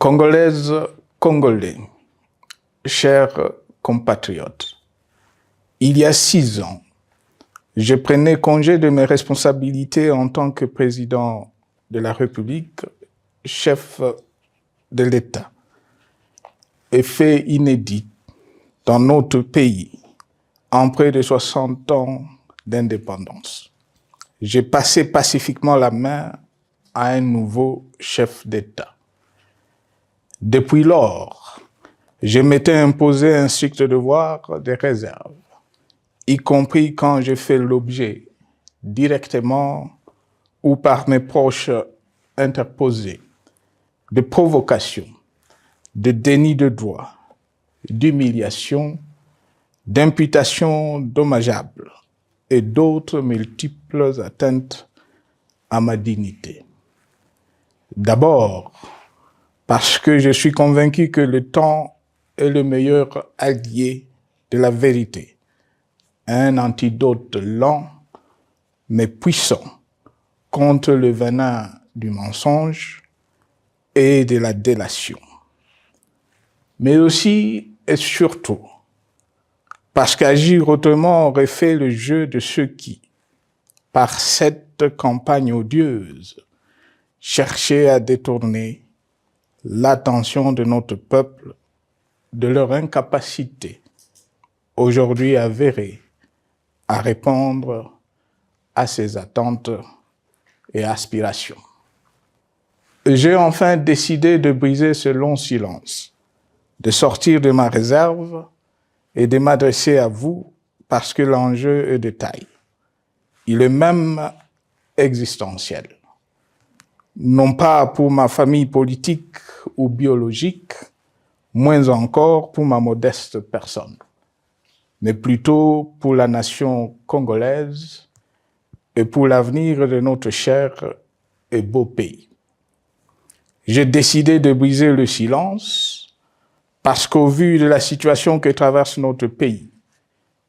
Congolaises, Congolais, chers compatriotes, il y a 6 ans, je prenais congé de mes responsabilités en tant que président de la République, chef de l'État. Et fait inédit dans notre pays, en près de 60 ans d'indépendance. J'ai passé pacifiquement la main à un nouveau chef d'État. Depuis lors, je m'étais imposé un strict devoir de réserve, y compris quand j'ai fait l'objet, directement ou par mes proches interposés, de provocations, de déni de droit, d'humiliation, d'imputations dommageables et d'autres multiples atteintes à ma dignité. D'abord, parce que je suis convaincu que le temps est le meilleur allié de la vérité, un antidote lent mais puissant contre le venin du mensonge et de la délation. Mais aussi et surtout, parce qu'agir autrement aurait fait le jeu de ceux qui, par cette campagne odieuse, cherchaient à détourner l'attention de notre peuple de leur incapacité, aujourd'hui avérée, à répondre à ses attentes et aspirations. J'ai enfin décidé de briser ce long silence, de sortir de ma réserve et de m'adresser à vous parce que l'enjeu est de taille. Il est même existentiel. Non pas pour ma famille politique ou biologique, moins encore pour ma modeste personne, mais plutôt pour la nation congolaise et pour l'avenir de notre cher et beau pays. J'ai décidé de briser le silence parce qu'au vu de la situation que traverse notre pays,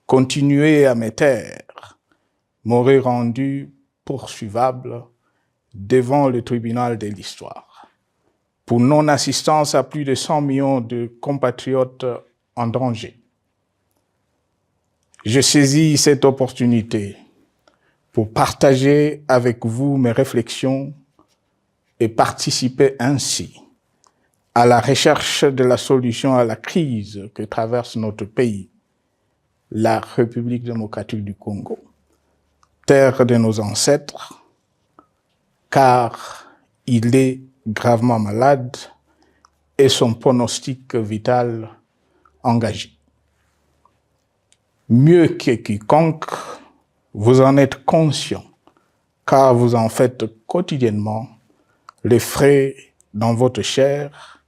continuer à me taire m'aurait rendu poursuivable devant le tribunal de l'histoire pour non-assistance à plus de 100 millions de compatriotes en danger. Je saisis cette opportunité pour partager avec vous mes réflexions et participer ainsi à la recherche de la solution à la crise que traverse notre pays, la République démocratique du Congo, terre de nos ancêtres, car il est gravement malade et son pronostic vital engagé. Mieux que quiconque, vous en êtes conscient, car vous en faites quotidiennement les frais dans votre chair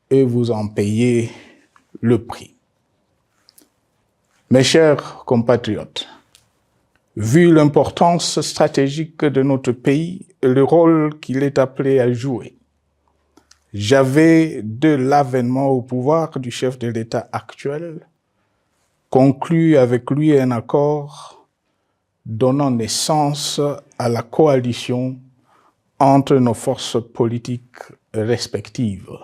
et vous en payez le prix. Mes chers compatriotes, vu l'importance stratégique de notre pays et le rôle qu'il est appelé à jouer, j'avais, de l'avènement au pouvoir du chef de l'État actuel, conclu avec lui un accord donnant naissance à la coalition entre nos forces politiques respectives.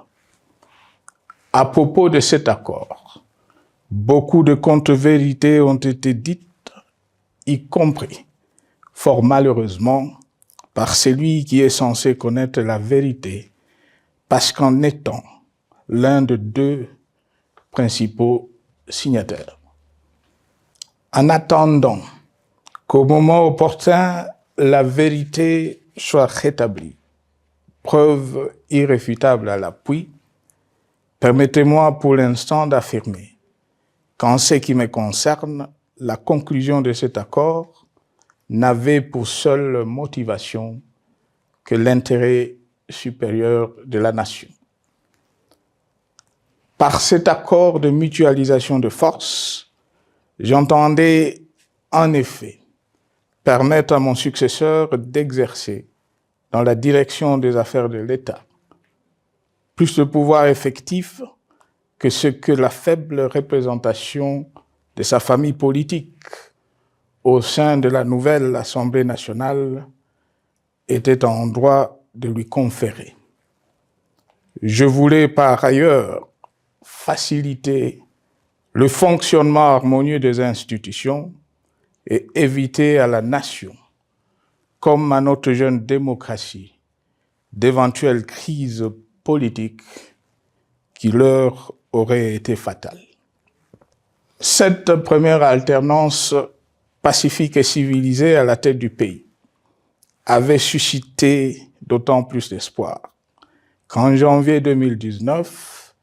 À propos de cet accord, beaucoup de contre-vérités ont été dites, y compris, fort malheureusement, par celui qui est censé connaître la vérité, parce qu'en étant l'un de 2 principaux signataires. En attendant qu'au moment opportun, la vérité soit rétablie, preuve irréfutable à l'appui, permettez-moi pour l'instant d'affirmer qu'en ce qui me concerne, la conclusion de cet accord n'avait pour seule motivation que l'intérêt supérieur de la nation. Par cet accord de mutualisation de forces, j'entendais en effet permettre à mon successeur d'exercer dans la direction des affaires de l'État plus de pouvoir effectif que ce que la faible représentation de sa famille politique au sein de la nouvelle Assemblée nationale était en droit de lui conférer. Je voulais par ailleurs faciliter le fonctionnement harmonieux des institutions et éviter à la nation, comme à notre jeune démocratie, d'éventuelles crises politiques qui leur auraient été fatales. Cette première alternance pacifique et civilisée à la tête du pays avait suscité d'autant plus d'espoir qu'en janvier 2019,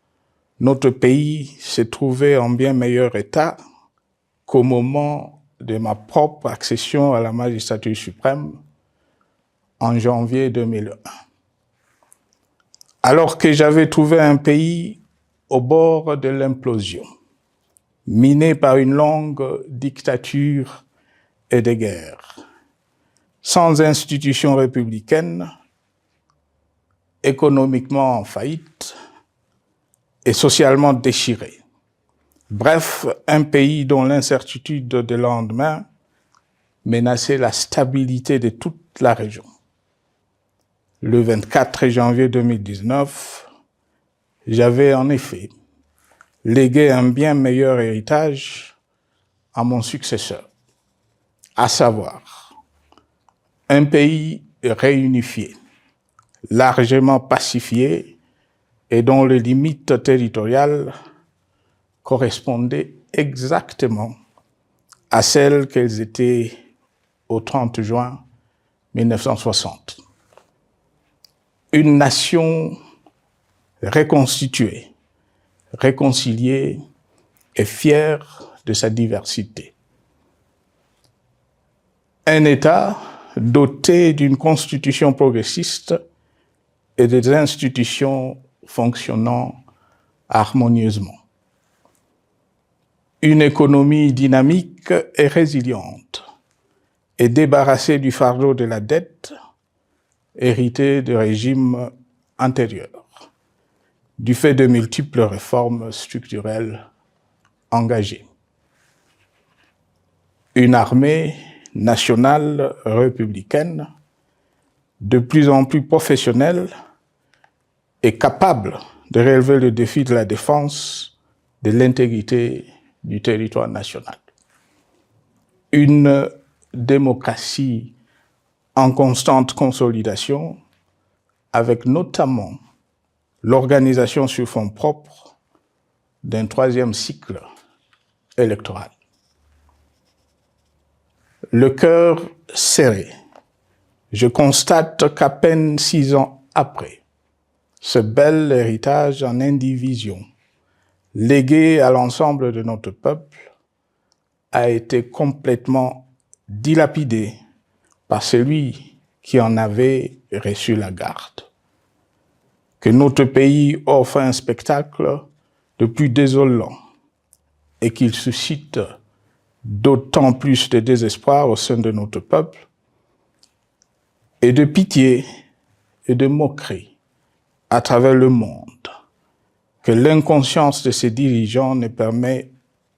notre pays s'est trouvé en bien meilleur état qu'au moment de ma propre accession à la magistrature suprême en janvier 2001. Alors que j'avais trouvé un pays au bord de l'implosion, miné par une longue dictature et des guerres, sans institutions républicaines, économiquement en faillite et socialement déchiré. Bref, un pays dont l'incertitude de lendemain menaçait la stabilité de toute la région. Le 24 janvier 2019, j'avais en effet légué un bien meilleur héritage à mon successeur, à savoir un pays réunifié, largement pacifié et dont les limites territoriales correspondaient exactement à celles qu'elles étaient au 30 juin 1960. Une nation reconstituée, réconciliée et fière de sa diversité. Un État doté d'une constitution progressiste et des institutions fonctionnant harmonieusement. Une économie dynamique et résiliente et débarrassée du fardeau de la dette hérité de régimes antérieurs, du fait de multiples réformes structurelles engagées. Une armée nationale républicaine de plus en plus professionnelle et capable de relever le défi de la défense de l'intégrité du territoire national. Une démocratie en constante consolidation, avec notamment l'organisation sur fonds propres d'un troisième cycle électoral. Le cœur serré, je constate qu'à peine 6 ans après, ce bel héritage en indivision, légué à l'ensemble de notre peuple, a été complètement dilapidé par celui qui en avait reçu la garde. Que notre pays offre un spectacle de plus désolant et qu'il suscite d'autant plus de désespoir au sein de notre peuple et de pitié et de moquerie à travers le monde, que l'inconscience de ses dirigeants ne permet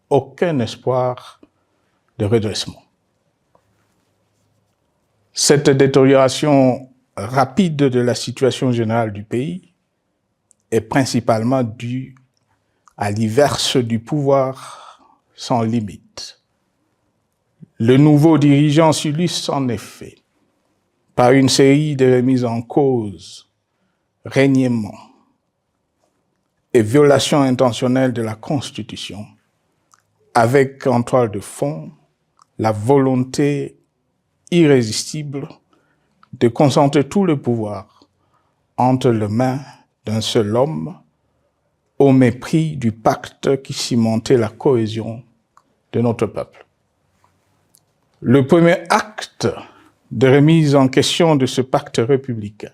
aucun espoir de redressement. Cette détérioration rapide de la situation générale du pays est principalement due à l'inverse du pouvoir sans limite. Le nouveau dirigeant s'illustre en effet par une série de remises en cause, reniements et violations intentionnelles de la Constitution, avec en toile de fond la volonté irrésistible de concentrer tout le pouvoir entre les mains d'un seul homme, au mépris du pacte qui cimentait la cohésion de notre peuple. Le premier acte de remise en question de ce pacte républicain,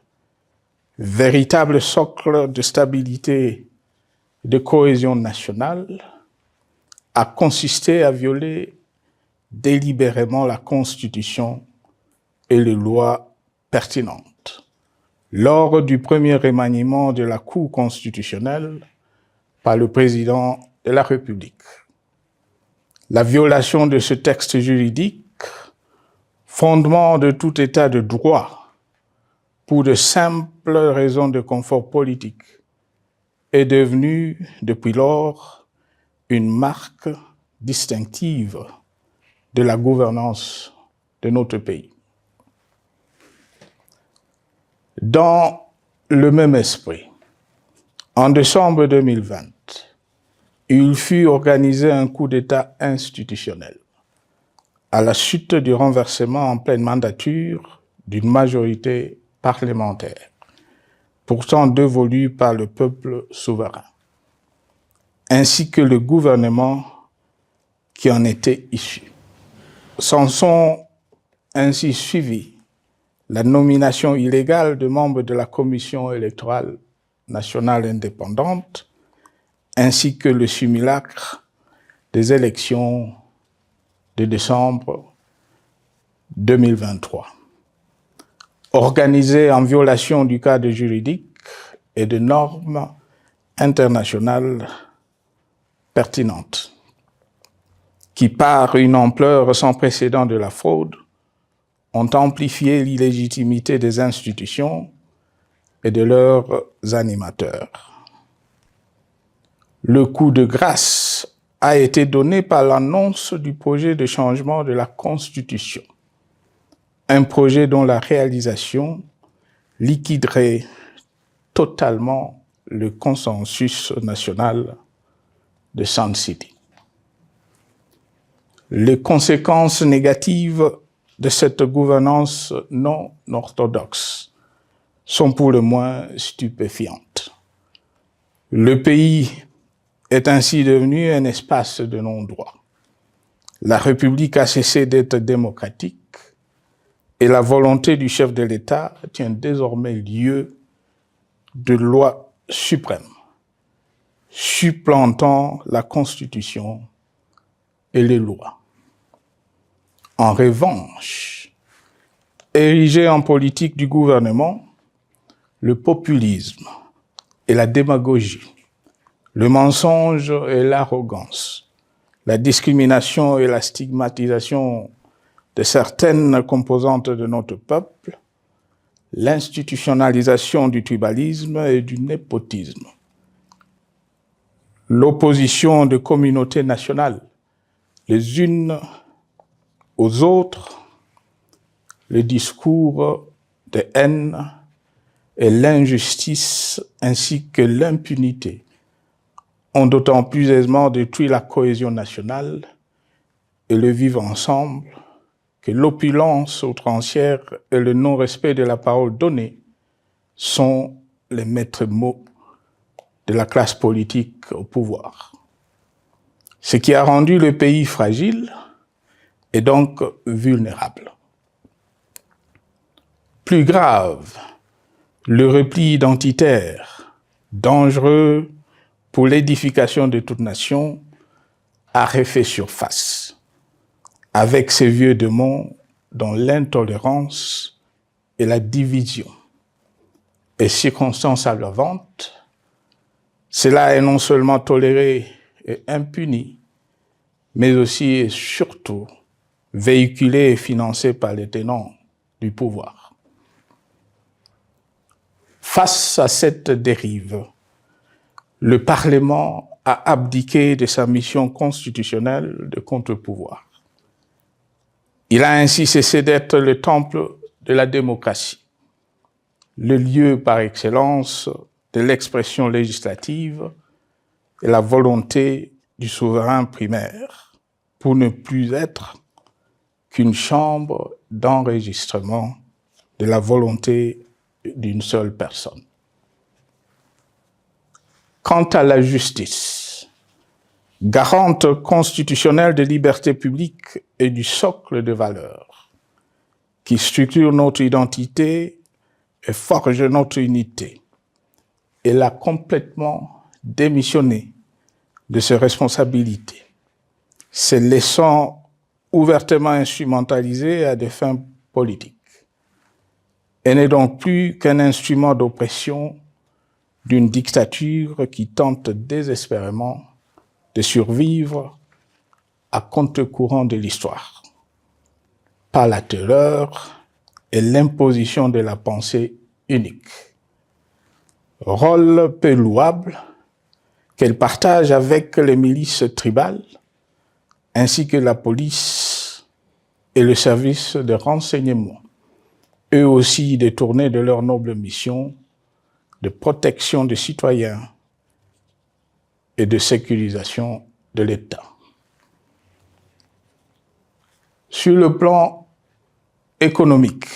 véritable socle de stabilité et de cohésion nationale, a consisté à violer délibérément la Constitution et les lois pertinentes lors du premier remaniement de la Cour constitutionnelle par le président de la République. La violation de ce texte juridique, fondement de tout état de droit, pour de simples raisons de confort politique est devenue depuis lors une marque distinctive de la gouvernance de notre pays. Dans le même esprit, en décembre 2020, il fut organisé un coup d'État institutionnel à la suite du renversement en pleine mandature d'une majorité parlementaire, pourtant dévolue par le peuple souverain, ainsi que le gouvernement qui en était issu. S'en sont ainsi suivis la nomination illégale de membres de la Commission électorale nationale indépendante, ainsi que le simulacre des élections de décembre 2023, organisées en violation du cadre juridique et de normes internationales pertinentes, qui, par une ampleur sans précédent de la fraude, ont amplifié l'illégitimité des institutions et de leurs animateurs. Le coup de grâce a été donné par l'annonce du projet de changement de la Constitution, un projet dont la réalisation liquiderait totalement le consensus national de Sun City. Les conséquences négatives de cette gouvernance non orthodoxe sont pour le moins stupéfiantes. Le pays est ainsi devenu un espace de non-droit. La République a cessé d'être démocratique et la volonté du chef de l'État tient désormais lieu de loi suprême, supplantant la Constitution et les lois. En revanche, érigé en politique du gouvernement, le populisme et la démagogie, le mensonge et l'arrogance, la discrimination et la stigmatisation de certaines composantes de notre peuple, l'institutionnalisation du tribalisme et du népotisme, l'opposition de communautés nationales, les unes aux autres, le discours de haine et l'injustice ainsi que l'impunité ont d'autant plus aisément détruit la cohésion nationale et le vivre ensemble que l'opulence outrancière et le non-respect de la parole donnée sont les maîtres mots de la classe politique au pouvoir. Ce qui a rendu le pays fragile et donc vulnérable. Plus grave, le repli identitaire, dangereux pour l'édification de toute nation, a refait surface, avec ses vieux démons dont l'intolérance et la division est circonstance aggravante. Cela est non seulement toléré et impuni, mais aussi et surtout véhiculé et financé par les tenants du pouvoir. Face à cette dérive, le Parlement a abdiqué de sa mission constitutionnelle de contre-pouvoir. Il a ainsi cessé d'être le temple de la démocratie, le lieu par excellence de l'expression législative et la volonté du souverain primaire, pour ne plus être qu'une chambre d'enregistrement de la volonté d'une seule personne. Quant à la justice, garante constitutionnelle des libertés publiques et du socle de valeurs, qui structure notre identité et forge notre unité, elle a complètement démissionné de ses responsabilités, se laissant ouvertement instrumentalisée à des fins politiques. Elle n'est donc plus qu'un instrument d'oppression d'une dictature qui tente désespérément de survivre à contre-courant de l'histoire, par la terreur et l'imposition de la pensée unique. Rôle peu louable, qu'elle partage avec les milices tribales, ainsi que la police et le service de renseignement, eux aussi détournés de leur noble mission de protection des citoyens et de sécurisation de l'État. Sur le plan économique,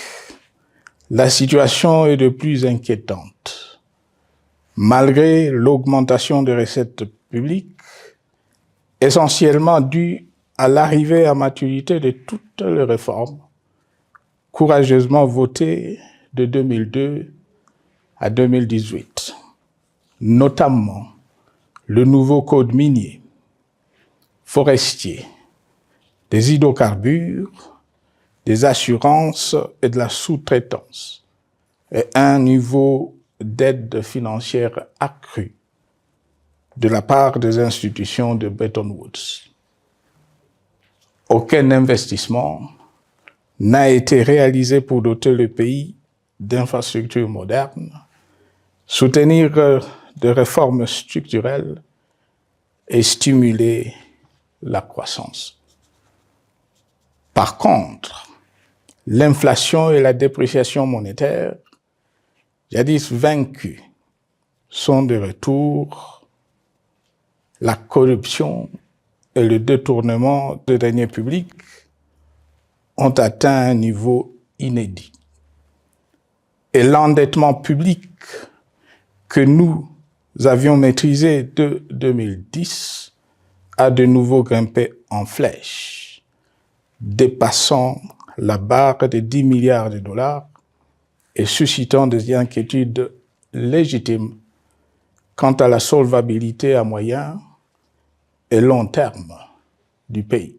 la situation est de plus inquiétante. Malgré l'augmentation des recettes publiques, essentiellement due à l'arrivée à maturité de toutes les réformes courageusement votées de 2002 à 2018, notamment le nouveau code minier, forestier, des hydrocarbures, des assurances et de la sous-traitance, et un niveau d'aide financière accru de la part des institutions de Bretton Woods. Aucun investissement n'a été réalisé pour doter le pays d'infrastructures modernes, soutenir des réformes structurelles et stimuler la croissance. Par contre, l'inflation et la dépréciation monétaire, jadis vaincues, sont de retour. La corruption et le détournement de deniers publics ont atteint un niveau inédit. Et l'endettement public que nous avions maîtrisé de 2010 a de nouveau grimpé en flèche, dépassant la barre de 10 milliards de dollars et suscitant des inquiétudes légitimes quant à la solvabilité à moyen et long terme du pays.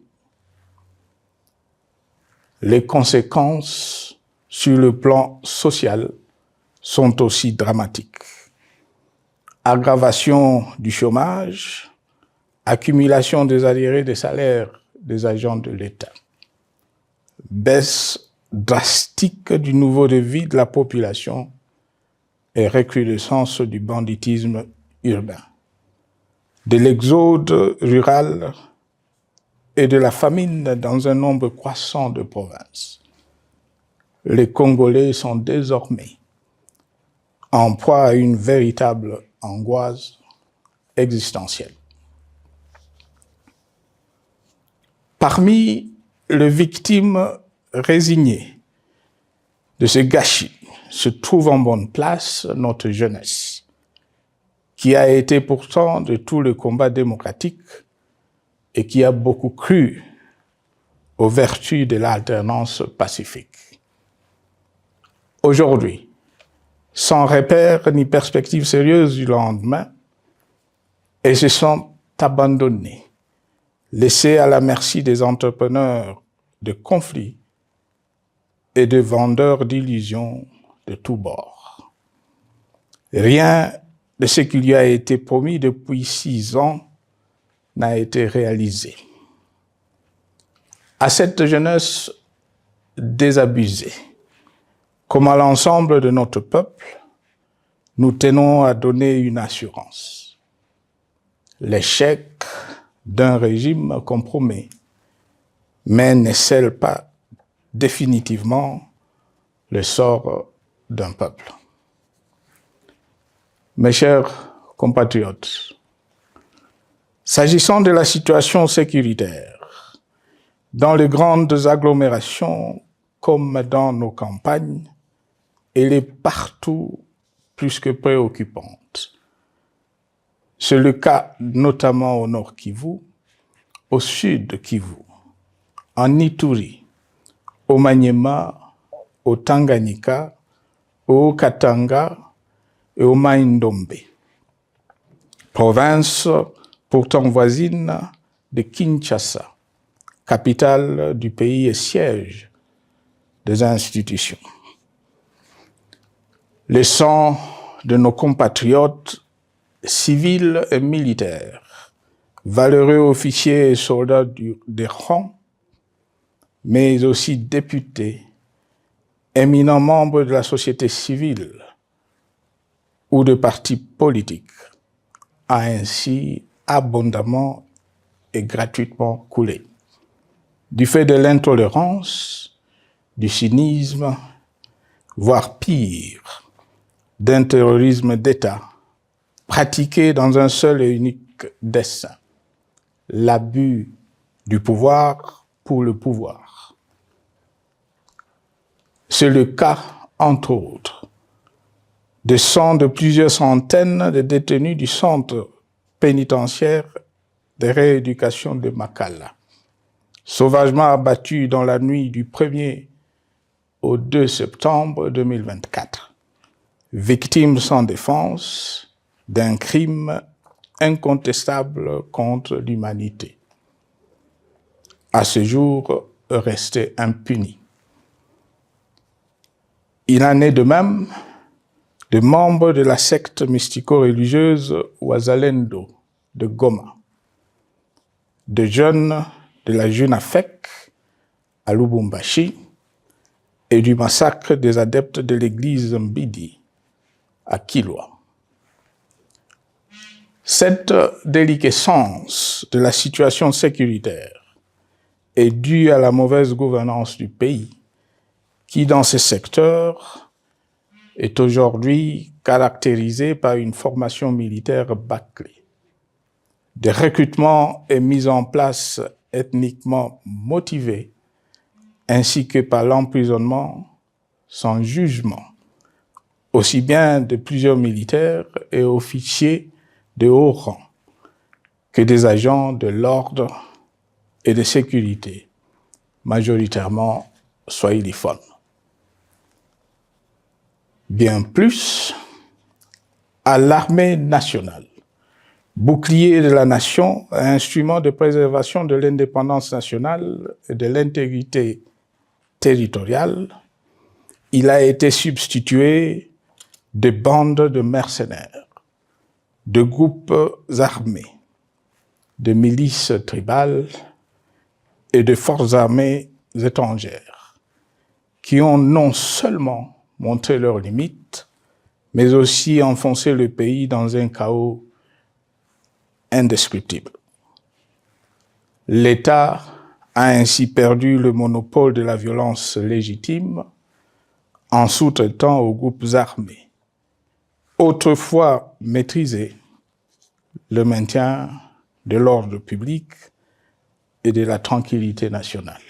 Les conséquences sur le plan social sont aussi dramatiques. Aggravation du chômage, accumulation des arriérés des salaires des agents de l'État, baisse drastique du niveau de vie de la population et recrudescence du banditisme urbain, de l'exode rural et de la famine dans un nombre croissant de provinces. Les Congolais sont désormais en proie à une véritable angoisse existentielle. Parmi les victimes résignées de ce gâchis se trouve en bonne place notre jeunesse, qui a été pourtant de tout le combat démocratique et qui a beaucoup cru aux vertus de l'alternance pacifique. Aujourd'hui, sans repère ni perspective sérieuse du lendemain, ils se sont abandonnés, laissés à la merci des entrepreneurs de conflits et de vendeurs d'illusions de tous bords. Rien de ce qui lui a été promis depuis 6 ans n'a été réalisé. À cette jeunesse désabusée, comme à l'ensemble de notre peuple, nous tenons à donner une assurance. L'échec d'un régime compromet, mais ne scelle pas définitivement le sort d'un peuple. Mes chers compatriotes, s'agissant de la situation sécuritaire, dans les grandes agglomérations comme dans nos campagnes, elle est partout plus que préoccupante. C'est le cas notamment au nord Kivu, au sud Kivu, en Ituri, au Maniema, au Tanganyika, au Katanga et au Mai-Ndombe, province pourtant voisine de Kinshasa, capitale du pays et siège des institutions. Le sang de nos compatriotes civils et militaires, valeureux officiers et soldats des rangs, mais aussi députés, éminents membres de la société civile ou de partis politiques, a ainsi abondamment et gratuitement coulé. Du fait de l'intolérance, du cynisme, voire pire, d'un terrorisme d'État pratiqué dans un seul et unique dessein, l'abus du pouvoir pour le pouvoir. C'est le cas, entre autres, de plusieurs centaines de détenus du centre pénitentiaire de rééducation de Makala, sauvagement abattus dans la nuit du 1er au 2 septembre 2024, victimes sans défense d'un crime incontestable contre l'humanité, à ce jour resté impuni. Il en est de même de membres de la secte mystico-religieuse Wazalendo de Goma, de jeunes de la Junafek à Lubumbashi et du massacre des adeptes de l'église Mbidi à Kilwa. Cette déliquescence de la situation sécuritaire est due à la mauvaise gouvernance du pays qui, dans ces secteurs, est aujourd'hui caractérisée par une formation militaire bâclée, des recrutements et mises en place ethniquement motivés, ainsi que par l'emprisonnement sans jugement, aussi bien de plusieurs militaires et officiers de haut rang que des agents de l'ordre et de sécurité, majoritairement swahiliphones. Bien plus, à l'armée nationale, bouclier de la nation, instrument de préservation de l'indépendance nationale et de l'intégrité territoriale, il a été substitué de bandes de mercenaires, de groupes armés, de milices tribales et de forces armées étrangères qui ont non seulement montré leurs limites, mais aussi enfoncé le pays dans un chaos indescriptible. L'État a ainsi perdu le monopole de la violence légitime en sous-traitant aux groupes armés, autrefois maîtrisés, le maintien de l'ordre public et de la tranquillité nationale.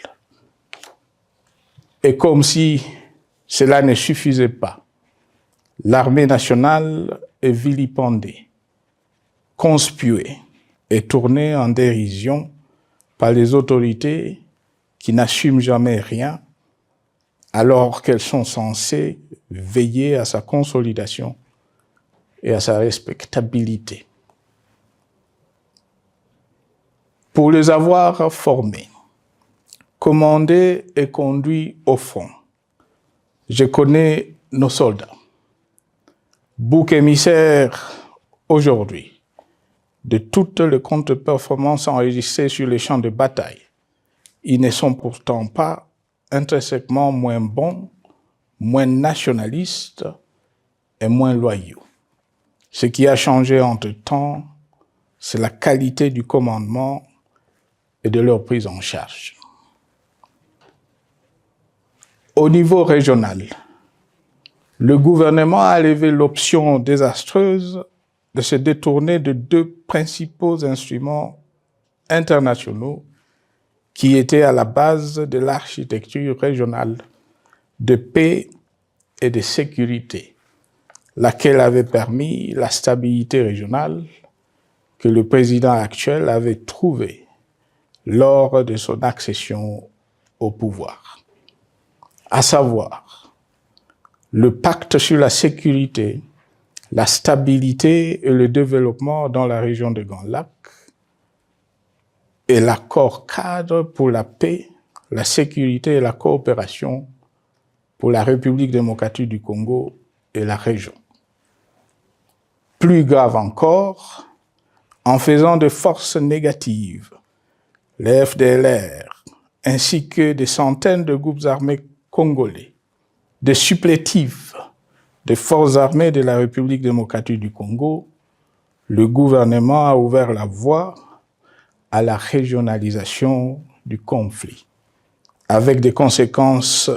Et comme si cela ne suffisait pas, l'armée nationale est vilipendée, conspuée et tournée en dérision par les autorités qui n'assument jamais rien alors qu'elles sont censées veiller à sa consolidation et à sa respectabilité. Pour les avoir formés, commandés et conduits au front, je connais nos soldats, boucs émissaires aujourd'hui de toutes les contre-performances enregistrées sur les champs de bataille. Ils ne sont pourtant pas intrinsèquement moins bons, moins nationalistes et moins loyaux. Ce qui a changé entre-temps, c'est la qualité du commandement et de leur prise en charge. Au niveau régional, le gouvernement a levé l'option désastreuse de se détourner de deux principaux instruments internationaux qui étaient à la base de l'architecture régionale de paix et de sécurité, laquelle avait permis la stabilité régionale que le président actuel avait trouvée lors de son accession au pouvoir, à savoir le pacte sur la sécurité, la stabilité et le développement dans la région de Grand Lac et l'accord cadre pour la paix, la sécurité et la coopération pour la République démocratique du Congo et la région. Plus grave encore, en faisant de forces négatives, les FDLR, ainsi que des centaines de groupes armés congolais, des supplétifs des forces armées de la République démocratique du Congo, le gouvernement a ouvert la voie à la régionalisation du conflit, avec des conséquences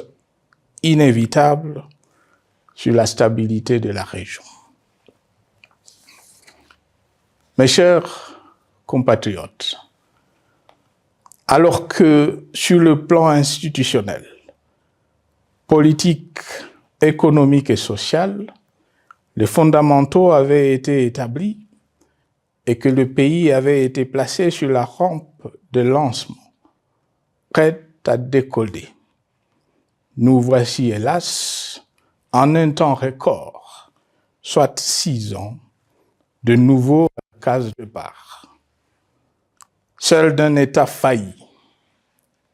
inévitables sur la stabilité de la région. Mes chers compatriotes, alors que sur le plan institutionnel, politique, économique et social, les fondamentaux avaient été établis et que le pays avait été placé sur la rampe de lancement, prêt à décoller. Nous voici, hélas, en un temps record, soit 6 ans, de nouveau à la case départ. Seul d'un État failli,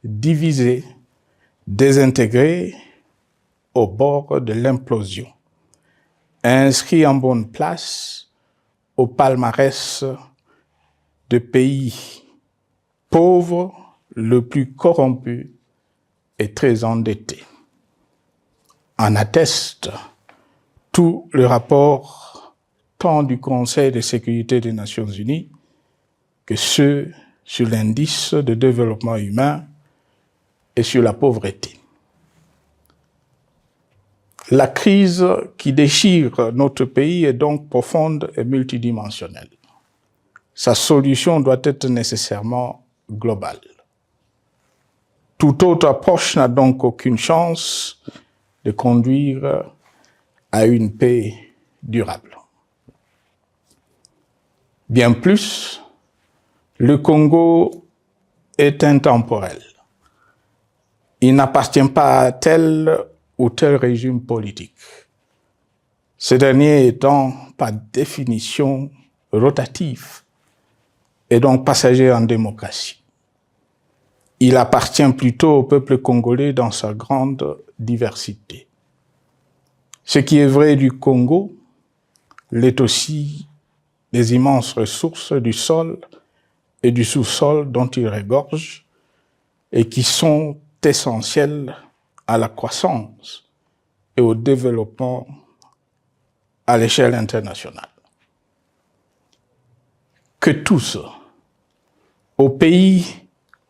divisé, désintégré, au bord de l'implosion, inscrit en bonne place au palmarès de pays pauvres, le plus corrompu et très endetté. En atteste tout le rapport tant du Conseil de sécurité des Nations Unies que ceux sur l'indice de développement humain et sur la pauvreté. La crise qui déchire notre pays est donc profonde et multidimensionnelle. Sa solution doit être nécessairement globale. Toute autre approche n'a donc aucune chance de conduire à une paix durable. Bien plus, le Congo est intemporel. Il n'appartient pas à tel ou tel régime politique, ce dernier étant par définition rotatif et donc passager en démocratie. Il appartient plutôt au peuple congolais dans sa grande diversité. Ce qui est vrai du Congo l'est aussi des immenses ressources du sol et du sous-sol dont il regorge et qui sont essentielles à la croissance et au développement à l'échelle internationale. Que tous, au pays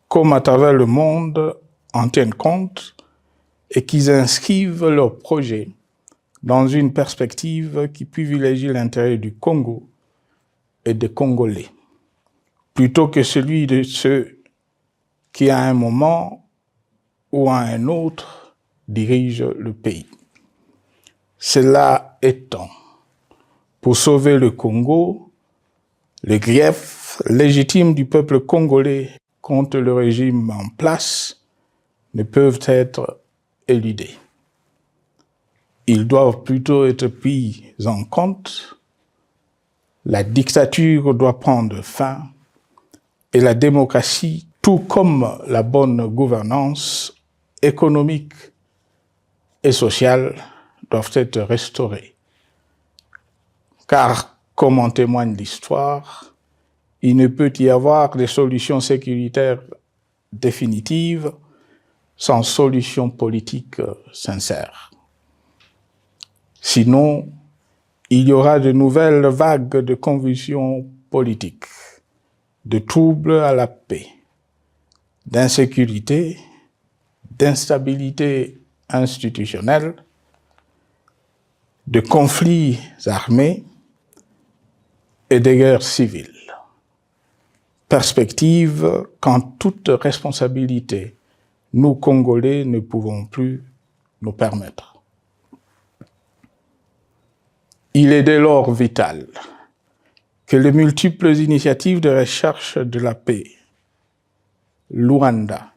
comme à travers le monde, en tiennent compte et qu'ils inscrivent leurs projets dans une perspective qui privilégie l'intérêt du Congo et des Congolais, plutôt que celui de ceux qui, à un moment ou à un autre, dirigent le pays. Cela étant, pour sauver le Congo, les griefs légitimes du peuple congolais contre le régime en place ne peuvent être éludés. Ils doivent plutôt être pris en compte. La dictature doit prendre fin et la démocratie, tout comme la bonne gouvernance économique et sociale, doivent être restaurées. Car, comme en témoigne l'histoire, il ne peut y avoir de solutions sécuritaires définitives sans solution politique sincère. Sinon, il y aura de nouvelles vagues de convulsions politiques, de troubles à la paix, d'insécurité, d'instabilité institutionnelle, de conflits armés et de guerres civiles. Perspective qu'en toute responsabilité, nous, Congolais, ne pouvons plus nous permettre. Il est dès lors vital que les multiples initiatives de recherche de la paix, Luanda,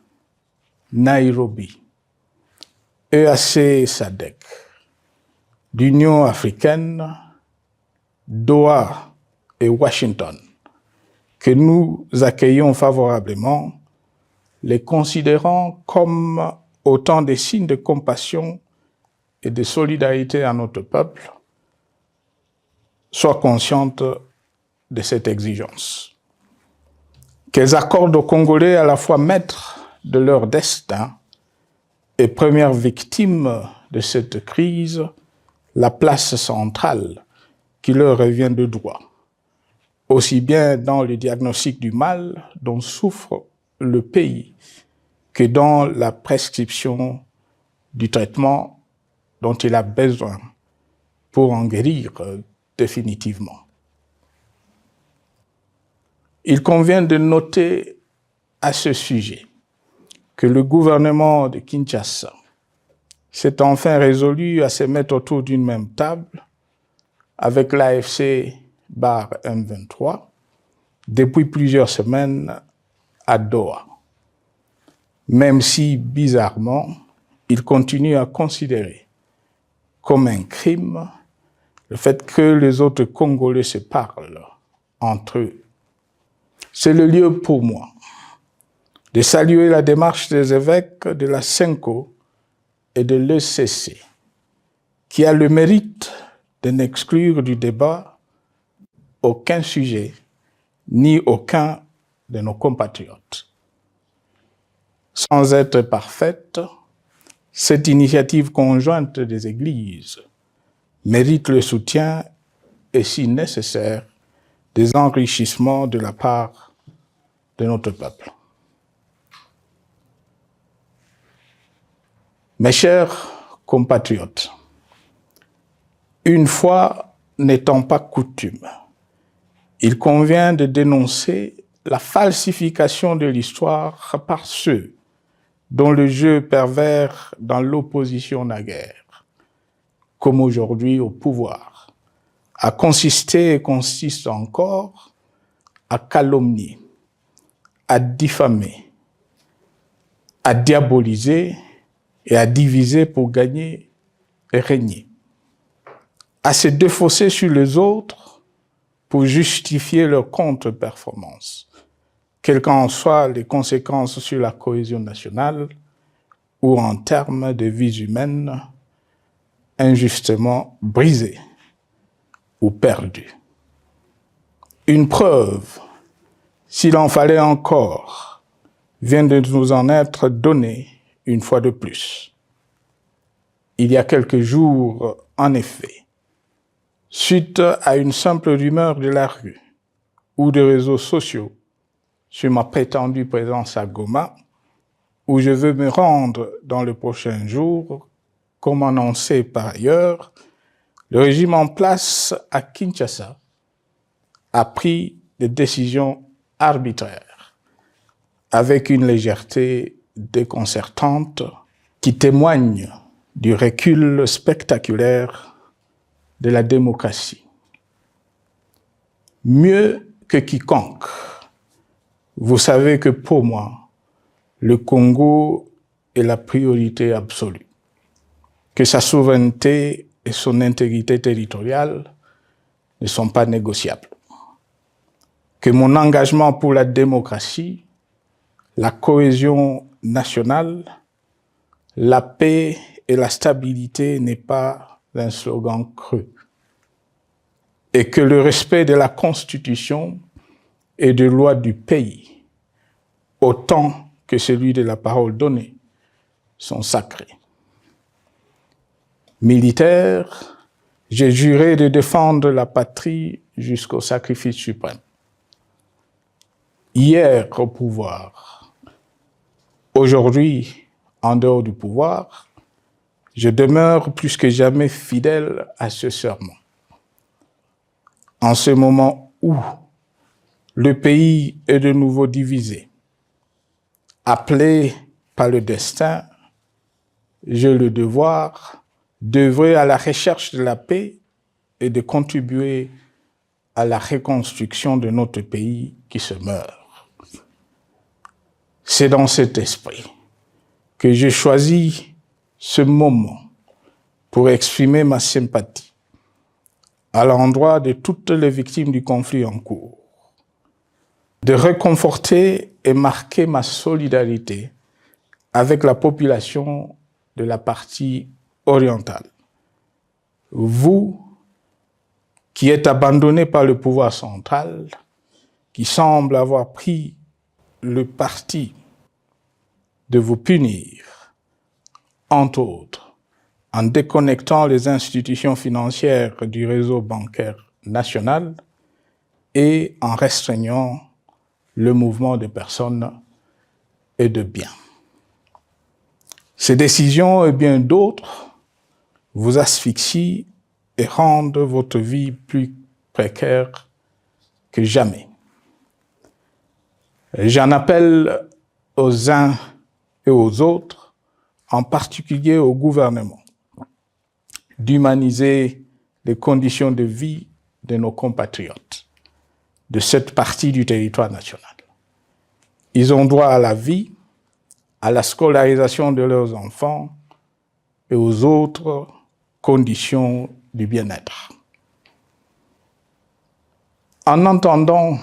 Nairobi, EAC-SADC, l'Union africaine, Doha et Washington, que nous accueillons favorablement, les considérant comme autant de signes de compassion et de solidarité à notre peuple, soient conscientes de cette exigence. Qu'elles accordent aux Congolais à la fois maîtres de leur destin et premières victimes de cette crise la place centrale qui leur revient de droit, aussi bien dans le diagnostic du mal dont souffre le pays que dans la prescription du traitement dont il a besoin pour en guérir définitivement. Il convient de noter à ce sujet que le gouvernement de Kinshasa s'est enfin résolu à se mettre autour d'une même table avec l'AFC M23 depuis plusieurs semaines à Doha, même si, bizarrement, il continue à considérer comme un crime le fait que les autres Congolais se parlent entre eux. C'est le lieu pour moi de saluer la démarche des évêques de la CENCO et de l'ECC, qui a le mérite de n'exclure du débat aucun sujet, ni aucun de nos compatriotes. Sans être parfaite, cette initiative conjointe des Églises mérite le soutien et, si nécessaire, des enrichissements de la part de notre peuple. Mes chers compatriotes, une fois n'étant pas coutume, il convient de dénoncer la falsification de l'histoire par ceux dont le jeu pervers dans l'opposition naguère, comme aujourd'hui au pouvoir, a consisté et consiste encore à calomnier, à diffamer, à diaboliser et à diviser pour gagner et régner, à se défausser sur les autres pour justifier leur contre-performance, quelles qu'en soient les conséquences sur la cohésion nationale ou en termes de vies humaines injustement brisées ou perdues. Une preuve, s'il en fallait encore, vient de nous en être donnée une fois de plus. Il y a quelques jours, en effet, suite à une simple rumeur de la rue ou des réseaux sociaux sur ma prétendue présence à Goma, où je veux me rendre dans le prochain jour, comme annoncé par ailleurs, le régime en place à Kinshasa a pris des décisions arbitraires, avec une légèreté déconcertante qui témoigne du recul spectaculaire de la démocratie. Mieux que quiconque, vous savez que pour moi, le Congo est la priorité absolue, que sa souveraineté et son intégrité territoriale ne sont pas négociables, que mon engagement pour la démocratie, la cohésion nationale, la paix et la stabilité n'est pas un slogan creux, et que le respect de la Constitution et des lois du pays, autant que celui de la parole donnée, sont sacrés. Militaire, j'ai juré de défendre la patrie jusqu'au sacrifice suprême. Hier au pouvoir, aujourd'hui en dehors du pouvoir, je demeure plus que jamais fidèle à ce serment. En ce moment où le pays est de nouveau divisé, appelé par le destin, j'ai le devoir d'œuvrer à la recherche de la paix et de contribuer à la reconstruction de notre pays qui se meurt. C'est dans cet esprit que j'ai choisi ce moment pour exprimer ma sympathie à l'endroit de toutes les victimes du conflit en cours, de réconforter et marquer ma solidarité avec la population de la partie orientale. Vous, qui êtes abandonnés par le pouvoir central, qui semble avoir pris le parti de vous punir, entre autres, en déconnectant les institutions financières du réseau bancaire national, et en restreignant le mouvement de personnes et de biens. Ces décisions et bien d'autres vous asphyxient et rendent votre vie plus précaire que jamais. J'en appelle aux uns et aux autres, en particulier au gouvernement, d'humaniser les conditions de vie de nos compatriotes de cette partie du territoire national. Ils ont droit à la vie, à la scolarisation de leurs enfants et aux autres conditions du bien-être. En entendant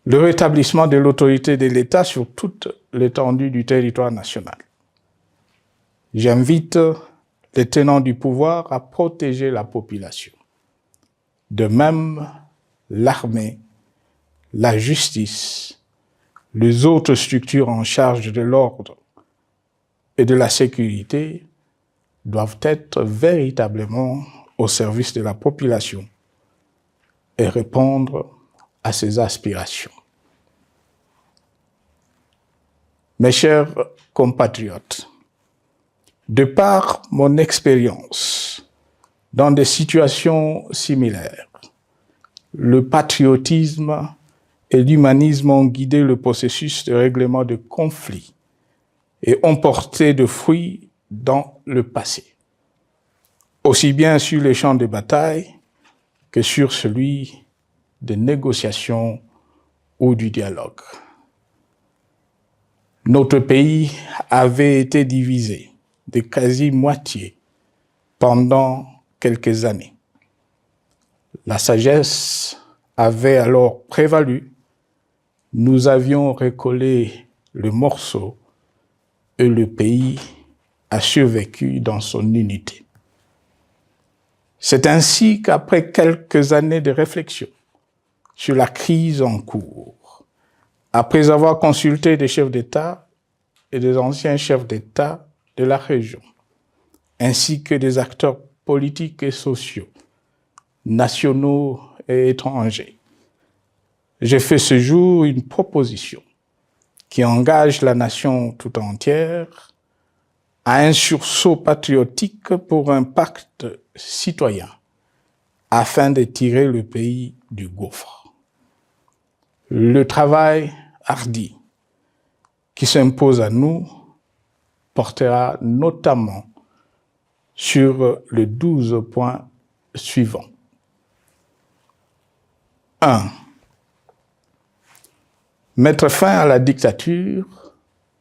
le rétablissement de l'autorité de l'État sur toute l'étendue du territoire national, j'invite les tenants du pouvoir à protéger la population. De même, l'armée, la justice, les autres structures en charge de l'ordre et de la sécurité doivent être véritablement au service de la population et répondre à ses aspirations. Mes chers compatriotes, de par mon expérience dans des situations similaires, le patriotisme et l'humanisme ont guidé le processus de règlement de conflits et ont porté de fruits dans le passé, aussi bien sur les champs de bataille que sur celui des négociations ou du dialogue. Notre pays avait été divisé de quasi-moitié pendant quelques années. La sagesse avait alors prévalu. Nous avions recollé le morceau et le pays a survécu dans son unité. C'est ainsi qu'après quelques années de réflexion sur la crise en cours, après avoir consulté des chefs d'État et des anciens chefs d'État de la région, ainsi que des acteurs politiques et sociaux, nationaux et étrangers, j'ai fait ce jour une proposition qui engage la nation tout entière à un sursaut patriotique pour un pacte citoyen afin de tirer le pays du gouffre. Le travail hardi qui s'impose à nous portera notamment sur les 12 points suivants. 1. Mettre fin à la dictature,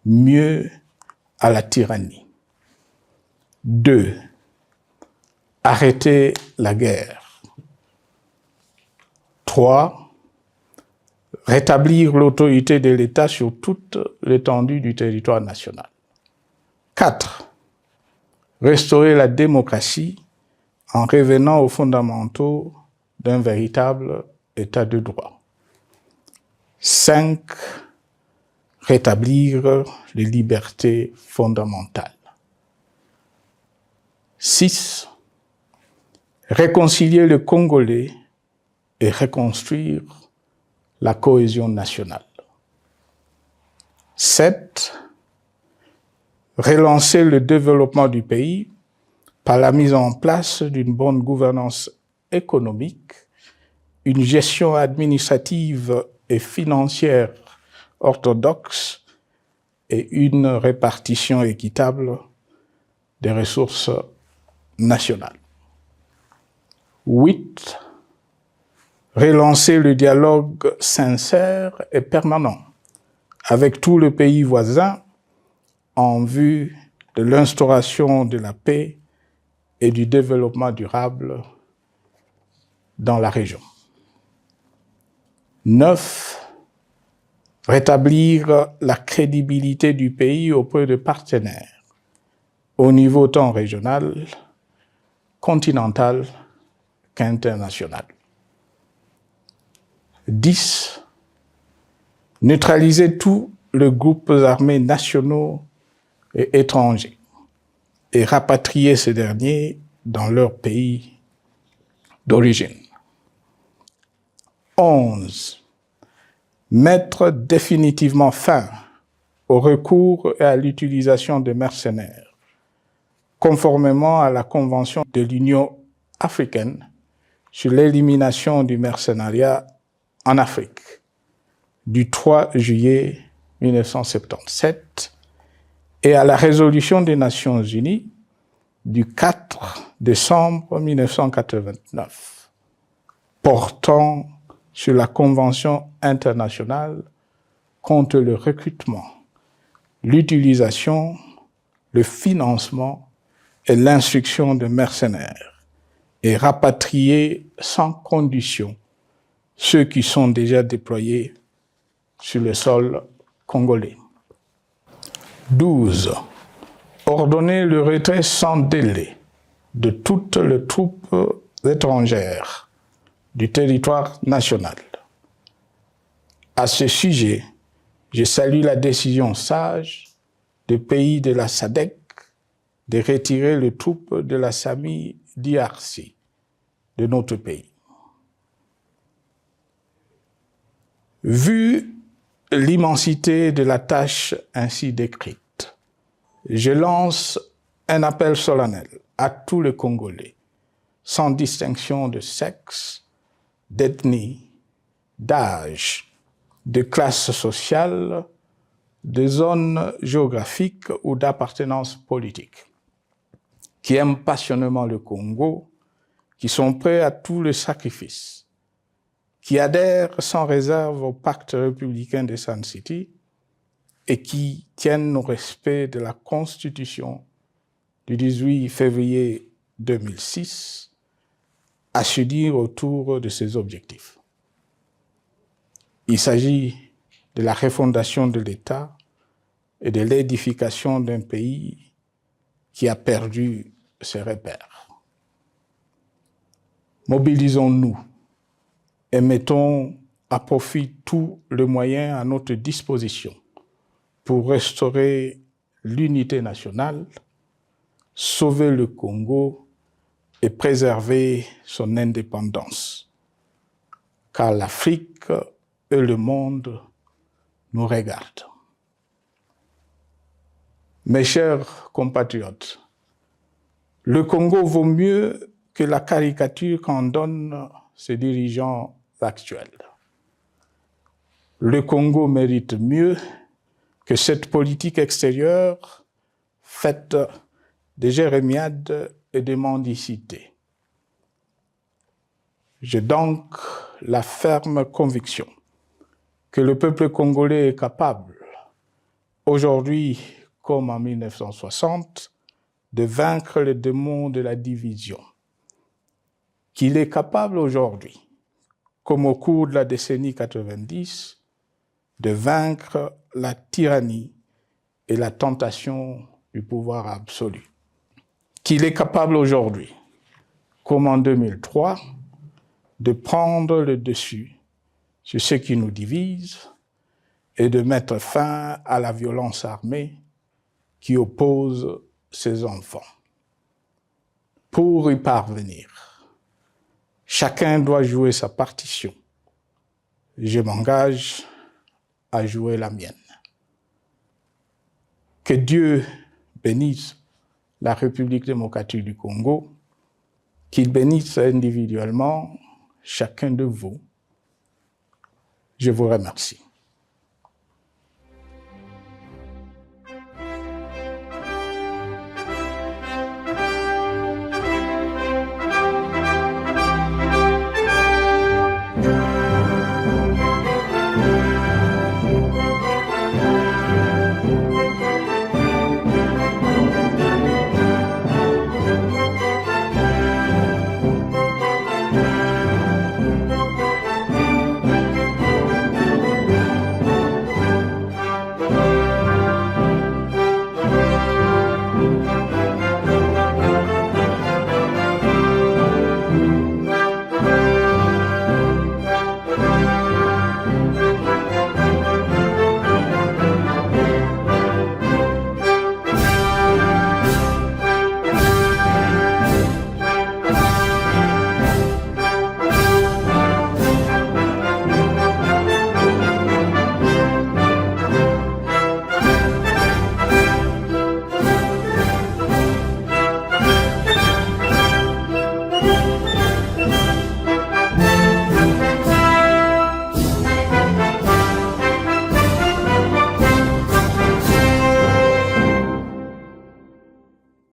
mieux à la tyrannie. 2. Arrêter la guerre. 3. Rétablir l'autorité de l'État sur toute l'étendue du territoire national. 4. Restaurer la démocratie en revenant aux fondamentaux d'un véritable État de droit. 5. Rétablir les libertés fondamentales. 6. Réconcilier le Congolais et reconstruire la cohésion nationale. 7. Relancer le développement du pays par la mise en place d'une bonne gouvernance économique, une gestion administrative et financière orthodoxe et une répartition équitable des ressources nationales. 8. Relancer le dialogue sincère et permanent avec tous les pays voisins en vue de l'instauration de la paix et du développement durable dans la région. 9. Rétablir la crédibilité du pays auprès de partenaires au niveau tant régional, continental qu'international. 10. Neutraliser tous les groupes armés nationaux et étrangers et rapatrier ces derniers dans leur pays d'origine. 11. Mettre définitivement fin au recours et à l'utilisation des mercenaires, conformément à la Convention de l'Union africaine sur l'élimination du mercenariat en Afrique du 3 juillet 1977 et à la résolution des Nations Unies du 4 décembre 1989 portant sur la Convention internationale contre le recrutement, l'utilisation, le financement et l'instruction de mercenaires et rapatrier sans condition ceux qui sont déjà déployés sur le sol congolais. 12. Ordonner le retrait sans délai de toutes les troupes étrangères du territoire national. À ce sujet, je salue la décision sage des pays de la SADC de retirer les troupes de la SAMI DRC de notre pays. Vu l'immensité de la tâche ainsi décrite, je lance un appel solennel à tous les Congolais, sans distinction de sexe, d'ethnie, d'âge, de classe sociale, de zone géographique ou d'appartenance politique, qui aiment passionnément le Congo, qui sont prêts à tous les sacrifices, qui adhèrent sans réserve au pacte républicain de Sun City et qui tiennent au respect de la Constitution du 18 février 2006, à se dire autour de ces objectifs. Il s'agit de la refondation de l'État et de l'édification d'un pays qui a perdu ses repères. Mobilisons-nous et mettons à profit tous les moyens à notre disposition pour restaurer l'unité nationale, sauver le Congo et préserver son indépendance. Car l'Afrique et le monde nous regardent. Mes chers compatriotes, le Congo vaut mieux que la caricature qu'en donnent ses dirigeants actuels. Le Congo mérite mieux que cette politique extérieure faite de jérémiades et de mendicité. J'ai donc la ferme conviction que le peuple congolais est capable, aujourd'hui comme en 1960, de vaincre le démon de la division, qu'il est capable aujourd'hui, comme au cours de la décennie 90, de vaincre la tyrannie et la tentation du pouvoir absolu. Qu'il est capable aujourd'hui, comme en 2003, de prendre le dessus sur ce qui nous divise et de mettre fin à la violence armée qui oppose ses enfants. Pour y parvenir, chacun doit jouer sa partition. Je m'engage à jouer la mienne. Que Dieu bénisse la République démocratique du Congo, qu'il bénisse individuellement chacun de vous. Je vous remercie.